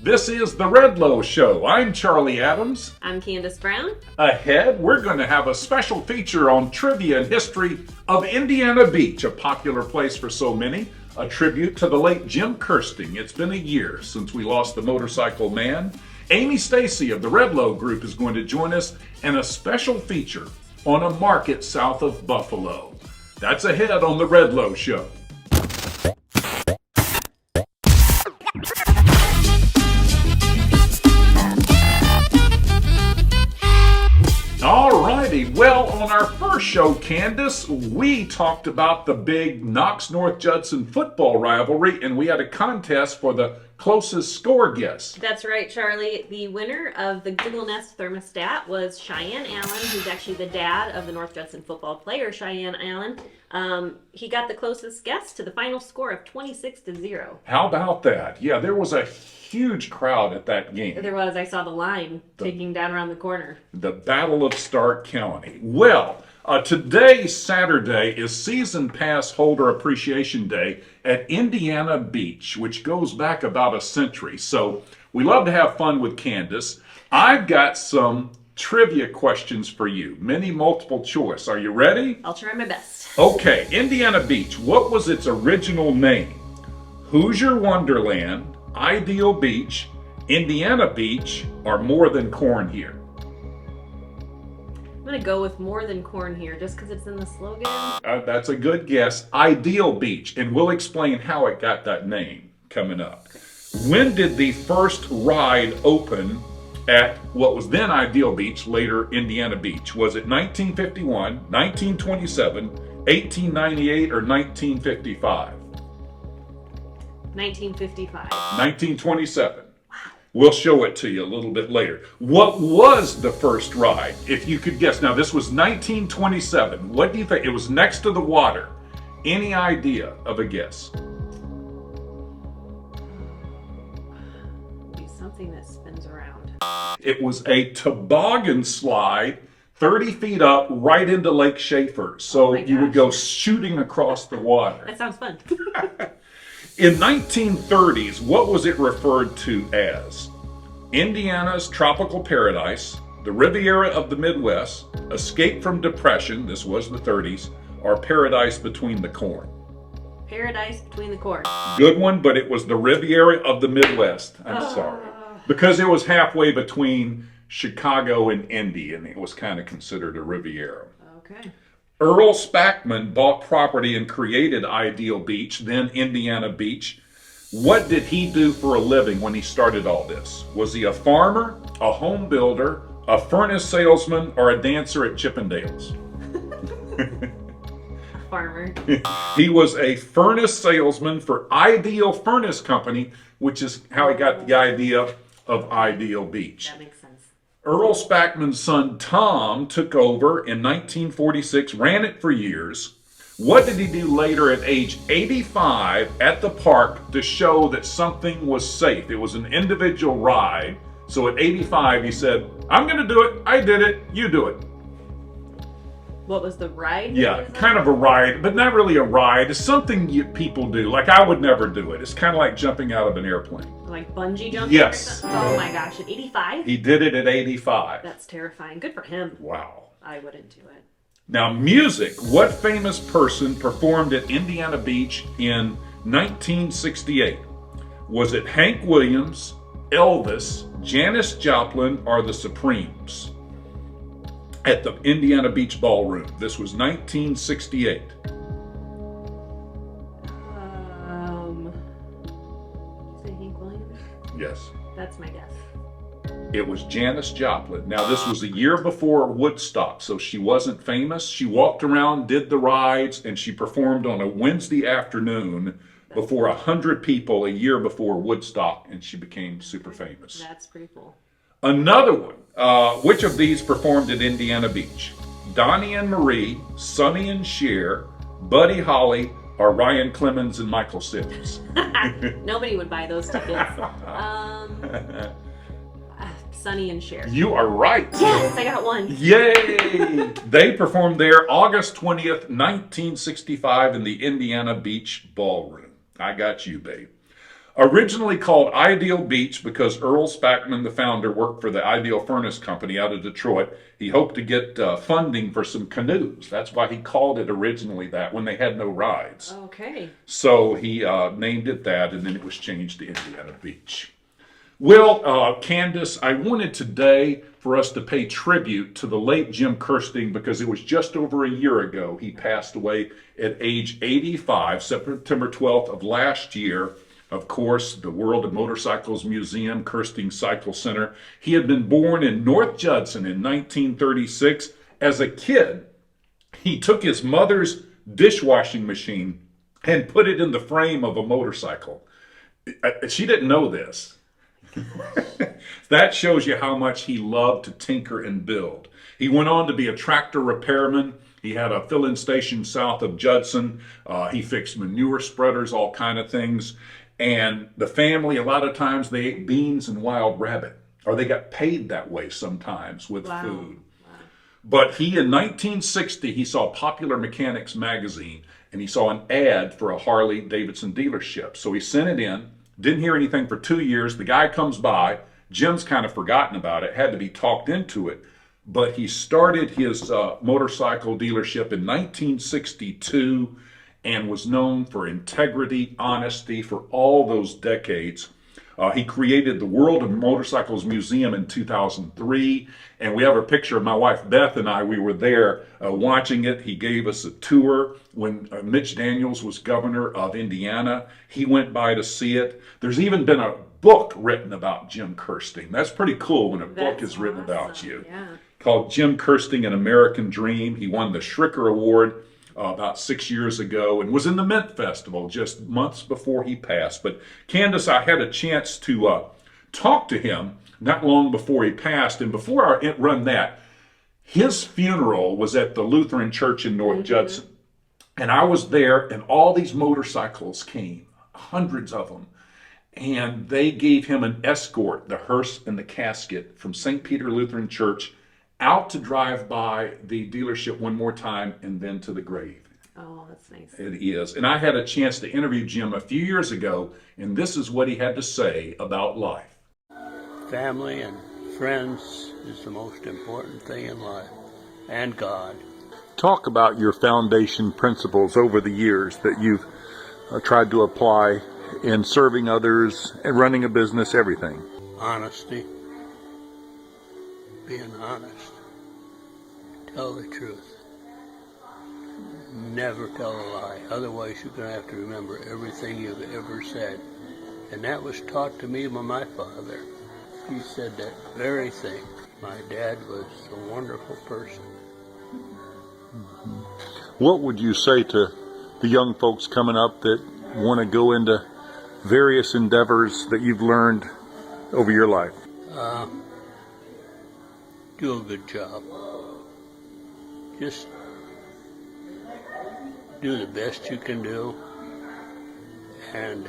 This is the Redlow Show. I'm Charlie Adams. I'm Candace Brown. Ahead, we're going to have a special feature on trivia and history of Indiana Beach, a popular place for so many. A tribute to the late Jim Kersting. It's been a year since we lost the motorcycle man. Amy Stacy of the Redlow Group is going to join us in a special feature on a market south of Buffalo. That's ahead on the Redlow Show. Alrighty, well, on our first show, Candace, we talked about the big Knox-North Judson football rivalry, and we had a contest for the closest score guess. That's right, Charlie. The winner of the Google Nest thermostat was Cheyenne Allen, who's actually the dad of the North Judson football player, Cheyenne Allen. He got the closest guess to the final score of 26-0. How about that? Yeah, there was a huge crowd at that game. There was. I saw the line taking down around the corner. The Battle of Stark County. Well, today, Saturday, is Season Pass Holder Appreciation Day at Indiana Beach, which goes back about a century. So we love to have fun with Candace. I've got some trivia questions for you, many multiple choice. Are you ready? I'll try my best. Okay, Indiana Beach, what was its original name? Hoosier Wonderland, Ideal Beach, Indiana Beach, or More Than Corn Here? I'm going to go with More Than Corn Here just because it's in the slogan. That's a good guess. Ideal Beach, and we'll explain how it got that name coming up. When did the first ride open at what was then Ideal Beach, later Indiana Beach? Was it 1951, 1927, 1898, or 1955? 1955. 1927. We'll show it to you a little bit later. What was the first ride, if you could guess? Now, this was 1927. What do you think? It was next to the water. Any idea of a guess? It'd be something that spins around. It was a toboggan slide 30 feet up right into Lake Schaefer. So you would go shooting across the water. That sounds fun. In 1930s, what was it referred to as? Indiana's tropical paradise, the Riviera of the Midwest, escape from depression, this was the 30s, or paradise between the corn? Paradise between the corn. Good one, but it was the Riviera of the Midwest. I'm sorry. Because it was halfway between Chicago and Indy, and it was kind of considered a Riviera. Okay. Earl Spackman bought property and created Ideal Beach, then Indiana Beach. What did he do for a living when he started all this? Was he a farmer, a home builder, a furnace salesman, or a dancer at Chippendales? Farmer. He was a furnace salesman for Ideal Furnace Company, which is how he got the idea of Ideal Beach. That makes sense. Earl Spackman's son Tom took over in 1946, ran it for years. What did he do later at age 85 at the park to show that something was safe? It was an individual ride. So at 85, he said, I'm going to do it. I did it. You do it. What was the ride? Yeah, kind of a ride, but not really a ride. It's something people do. Like, I would never do it. It's kind of like jumping out of an airplane. Like bungee jumping? Yes. Oh my gosh, at 85? He did it at 85. That's terrifying. Good for him. Wow. I wouldn't do it. Now, music. What famous person performed at Indiana Beach in 1968? Was it Hank Williams, Elvis, Janis Joplin, or the Supremes? At the Indiana Beach Ballroom. This was 1968. Say Hank Williams? Yes. That's my guess. It was Janis Joplin. Now, this was a year before Woodstock, so she wasn't famous. She walked around, did the rides, and she performed on a Wednesday afternoon before 100 people a year before Woodstock, and she became super famous. That's pretty cool. Another one. Which of these performed at Indiana Beach? Donnie and Marie, Sonny and Cher, Buddy Holly, or Ryan Clemens and Michael Sims? Nobody would buy those tickets. Sonny and Cher. You are right. Yes, I got one. Yay! They performed there August 20th, 1965 in the Indiana Beach Ballroom. I got you, babe. Originally called Ideal Beach because Earl Spackman, the founder, worked for the Ideal Furnace Company out of Detroit. He hoped to get funding for some canoes. That's why he called it originally that, when they had no rides. Okay. So he named it that, and then it was changed to Indiana Beach. Well, Candace, I wanted today for us to pay tribute to the late Jim Kersting because it was just over a year ago he passed away at age 85, September 12th of last year. Of course, the World of Motorcycles Museum, Kersting Cycle Center. He had been born in North Judson in 1936. As a kid, he took his mother's dishwashing machine and put it in the frame of a motorcycle. She didn't know this. That shows you how much he loved to tinker and build. He went on to be a tractor repairman. He had a filling station south of Judson. He fixed manure spreaders, all kind of things. And the family, a lot of times, they ate beans and wild rabbit, or they got paid that way sometimes with food. Wow. But he, in 1960, he saw Popular Mechanics magazine, and he saw an ad for a Harley Davidson dealership. So he sent it in, didn't hear anything for 2 years. The guy comes by. Jim's kind of forgotten about it, had to be talked into it. But he started his motorcycle dealership in 1962 and was known for integrity, honesty for all those decades. He created the World of Motorcycles Museum in 2003, and we have a picture of my wife Beth and I. We were there watching it. He gave us a tour when Mitch Daniels was governor of Indiana. He went by to see it. There's even been a book written about Jim Kersting. That's pretty cool when a book is written about you. Yeah. Called Jim Kersting, An American Dream. He won the Schricker Award about 6 years ago and was in the Mint Festival just months before he passed. But Candace, I had a chance to talk to him not long before he passed. And before I run that, his funeral was at the Lutheran Church in North Judson. And I was there, and all these motorcycles came, hundreds of them. And they gave him an escort, the hearse and the casket, from St. Peter Lutheran Church out to drive by the dealership one more time and then to the grave. Oh, that's nice. It is. And I had a chance to interview Jim a few years ago, and this is what he had to say about life. Family and friends is the most important thing in life, and God. Talk about your foundation principles over the years that you've tried to apply in serving others and running a business, everything. Honesty. Being honest. Tell the truth. Never tell a lie. Otherwise, you're going to have to remember everything you've ever said. And that was taught to me by my father. He said that very thing. My dad was a wonderful person. What would you say to the young folks coming up that want to go into various endeavors that you've learned over your life? Do a good job. Just do the best you can do and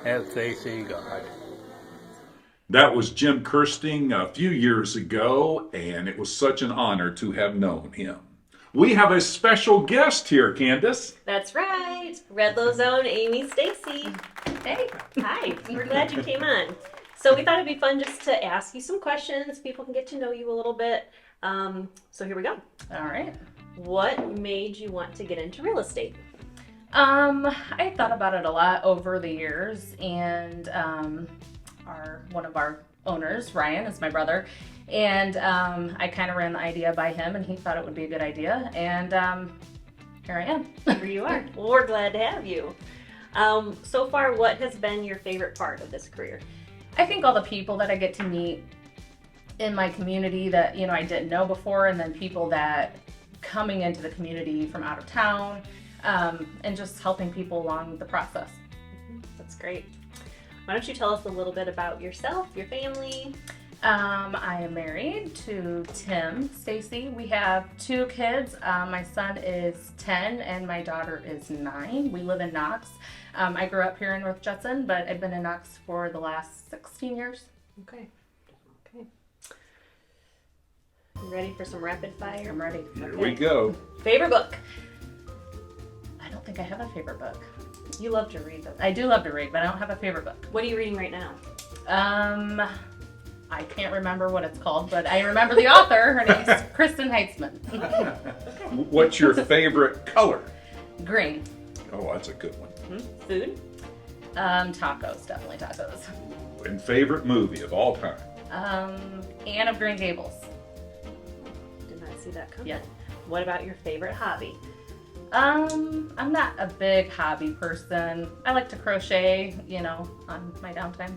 have faith in God. That was Jim Kersting a few years ago, and it was such an honor to have known him. We have a special guest here, Candace. That's right. Redlow's own Amy Stacy. Hey. Hi. We're glad you came on. So we thought it'd be fun just to ask you some questions. People can get to know you a little bit. So here we go. All right. What made you want to get into real estate? I thought about it a lot over the years, and one of our owners, Ryan, is my brother, and I kind of ran the idea by him, and he thought it would be a good idea, and here I am. Here you are. Well, we're glad to have you. So far, what has been your favorite part of this career? I think all the people that I get to meet in my community that, I didn't know before, and then people that coming into the community from out of town, and just helping people along the process. That's great. Why don't you tell us a little bit about yourself, your family? I am married to Tim Stacy. We have 2 kids. My son is 10 and my daughter is 9. We live in Knox. I grew up here in North Judson, but I've been in Knox for the last 16 years. Okay. You ready for some rapid fire? I'm ready. Here we go. Favorite book? I don't think I have a favorite book. You love to read them. I do love to read, but I don't have a favorite book. What are you reading right now? I can't remember what it's called, but I remember the author. Her name's Kristen Heitzman. What's your favorite color? Green. Oh, that's a good one. Food? Tacos, definitely tacos. And favorite movie of all time? Anne of Green Gables. Did not see that coming. Yeah. What about your favorite hobby? I'm not a big hobby person. I like to crochet, on my downtime.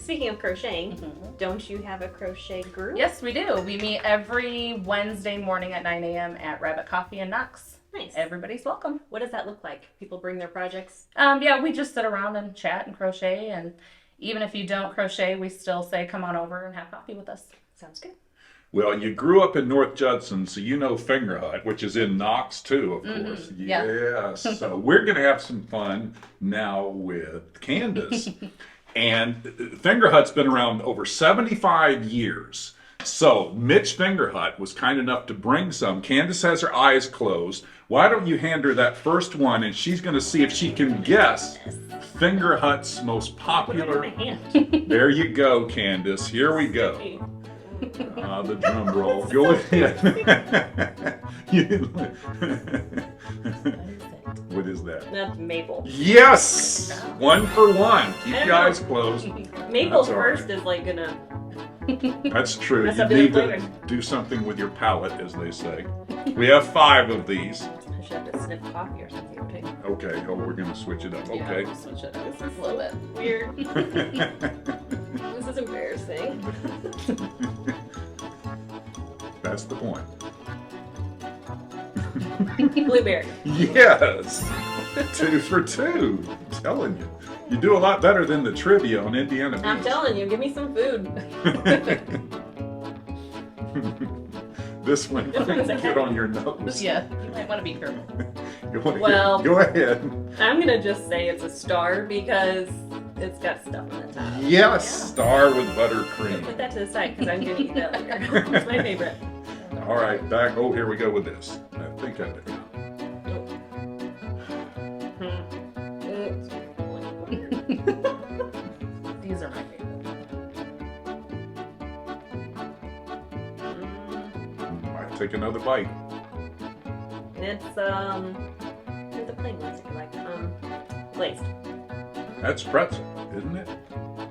Speaking of crocheting, don't you have a crochet group? Yes, we do. We meet every Wednesday morning at 9 a.m. at Rabbit Coffee in Knox. Nice. Everybody's welcome. What does that look like? People bring their projects? Yeah, we just sit around and chat and crochet, and even if you don't crochet, we still say come on over and have coffee with us. Sounds good. Well, you grew up in North Judson, so you know Finger Hut, which is in Knox too, of course. Yeah. Yes. So we're going to have some fun now with Candace. And Finger Hut's been around over 75 years. So Mitch Finger Hut was kind enough to bring some. Candace has her eyes closed. Why don't you hand her that first one, and she's going to see if she can guess Finger Hut's most popular. Put it in my hand. There you go, Candace. Here we go. The drum roll. Go ahead. What is that? That's maple. Yes! 1 for 1. Keep your eyes closed. Maple That's all right. first is like gonna. That's true. Mess You up the need to flavors. do something with your palate, as they say. We have 5 of these. I should have to sniff coffee or something. Okay. Okay. Oh, we're going to switch it up. Yeah, Okay. we'll switch it up a little bit. Weird. This is embarrassing. That's the point. Blueberry. Yes! 2 for 2. I'm telling you. You do a lot better than the trivia on Indiana Beach. I'm telling you, give me some food. This one might get on your nose. Yeah, you might want to be careful. Well- Go ahead. I'm gonna just say it's a star because it's got stuff on the top. Yes, star with Put buttercream. that to the side because I'm gonna eat that later. It's my favorite. All right, back. Oh, here we go with this. I think I did. These are my favorite. Might take another bite. It's here's the plain ones if you like. Glazed. That's pretzel, isn't it?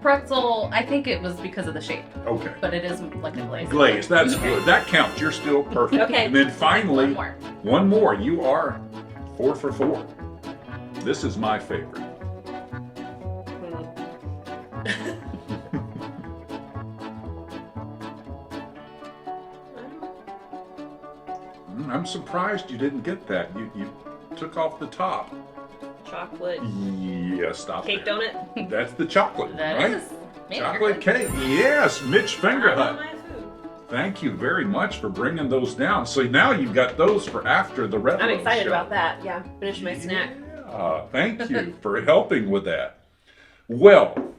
Pretzel, I think it was because of the shape, Okay. but it is like a glaze. Glaze, that's good. That counts. You're still perfect. Okay. And then finally, One more. one more. You are 4 for 4. This is my favorite. I'm surprised you didn't get that. You took off the top. Chocolate Yeah, stop cake there. donut. That's the chocolate, That right? is. Man, you're Chocolate good. cake. Yes, Mitch Finger I love Hut. my food. Thank you very much for bringing those down. So now you've got those for after the Redlow I'm excited show. about that. Yeah, finish my snack. Thank you for helping with that. Well,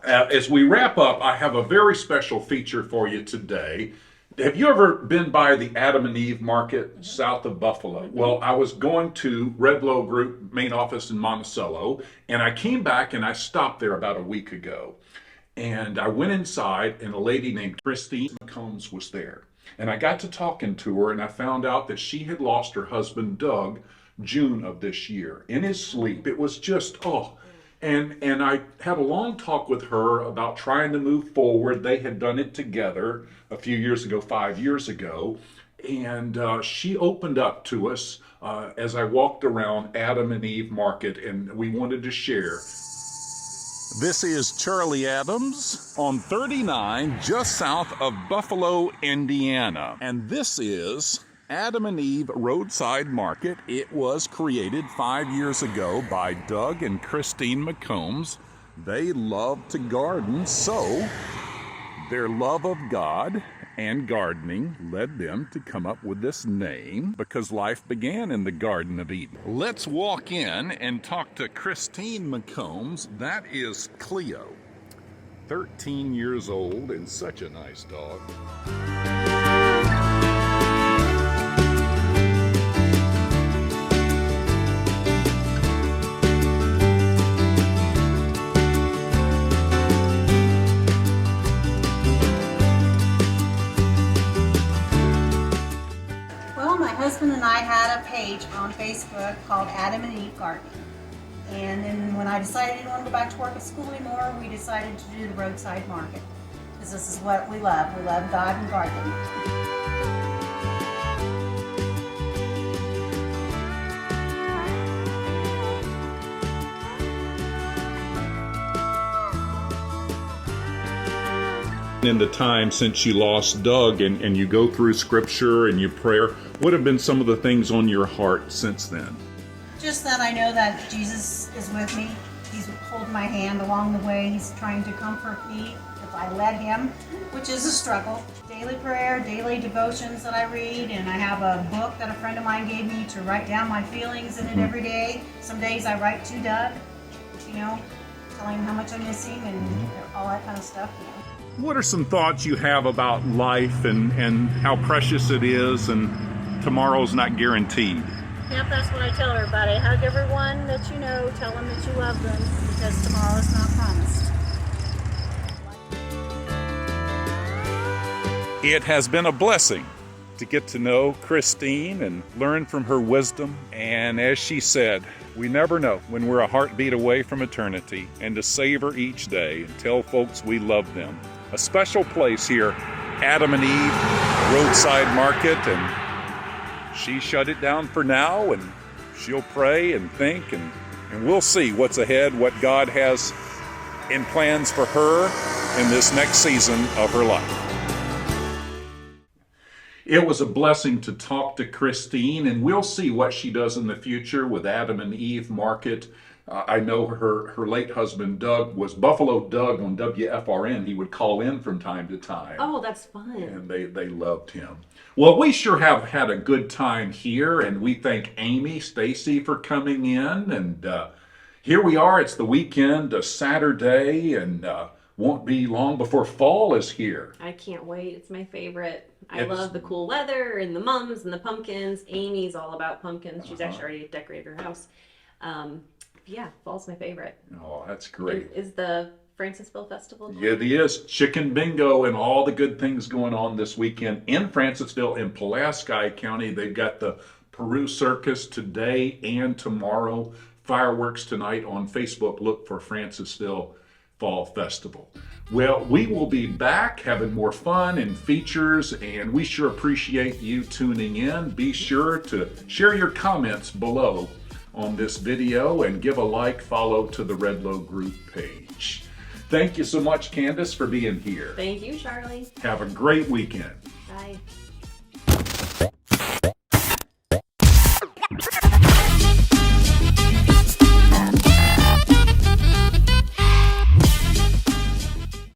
as we wrap up, I have a very special feature for you today. Have you ever been by the Adam and Eve Market south of Buffalo? Well, I was going to Redlow Group main office in Monticello, and I came back and I stopped there about a week ago. And I went inside, and a lady named Christine Combs was there. And I got to talking to her, and I found out that she had lost her husband, Doug, June of this year, in his sleep. It was just, And I had a long talk with her about trying to move forward. They had done it together a few years ago, 5 years ago. And she opened up to us as I walked around Adam and Eve Market, and we wanted to share. This is Charlie Adams on 39, just south of Buffalo, Indiana. And this is Adam and Eve Roadside Market. It was created 5 years ago by Doug and Christine McCombs. They love to garden, so their love of God and gardening led them to come up with this name because life began in the Garden of Eden. Let's walk in and talk to Christine McCombs. That is Cleo, 13 years old and such a nice dog. I had a page on Facebook called Adam and Eve Gardening. And then when I decided I didn't want to go back to work at school anymore, we decided to do the roadside market. Because this is what we love. We love God and gardening. In the time since you lost Doug and you go through scripture and you prayer, what have been some of the things on your heart since then? Just that I know that Jesus is with me. He's holding my hand along the way. He's trying to comfort me if I let him, which is a struggle. Daily prayer, daily devotions that I read, and I have a book that a friend of mine gave me to write down my feelings in it every day. Some days I write to Doug, telling him how much I miss him and all that kind of stuff. What are some thoughts you have about life and how precious it is, and tomorrow's not guaranteed? Yep, that's what I tell everybody. Hug everyone that you know, tell them that you love them, because tomorrow's not promised. It has been a blessing to get to know Christine and learn from her wisdom. And as she said, we never know when we're a heartbeat away from eternity, and to savor each day and tell folks we love them. A special place here, Adam and Eve Roadside Market, and she shut it down for now, and she'll pray and think, and we'll see what's ahead, what God has in plans for her in this next season of her life. It was a blessing to talk to Christine, and we'll see what she does in the future with Adam and Eve Market. I know her late husband, Doug, was Buffalo Doug on WFRN. He would call in from time to time. Oh, that's fun. And they loved him. Well, we sure have had a good time here, and we thank Amy Stacy for coming in. And here we are. It's the weekend, a Saturday, and won't be long before fall is here. I can't wait. It's my favorite. I love the cool weather and the mums and the pumpkins. Amy's all about pumpkins. She's actually already decorated her house. Yeah, fall's my favorite. Oh, that's great. Is the Francisville Festival going? Yeah, it is. Chicken bingo and all the good things going on this weekend in Francisville, in Pulaski County. They've got the Peru Circus today and tomorrow. Fireworks tonight on Facebook. Look for Francisville Fall Festival. Well, we will be back having more fun and features, and we sure appreciate you tuning in. Be sure to share your comments below on this video and give a like, follow to the Redlow group page. Thank you so much, Candace, for being here. Thank you, Charlie. Have a great weekend. Bye.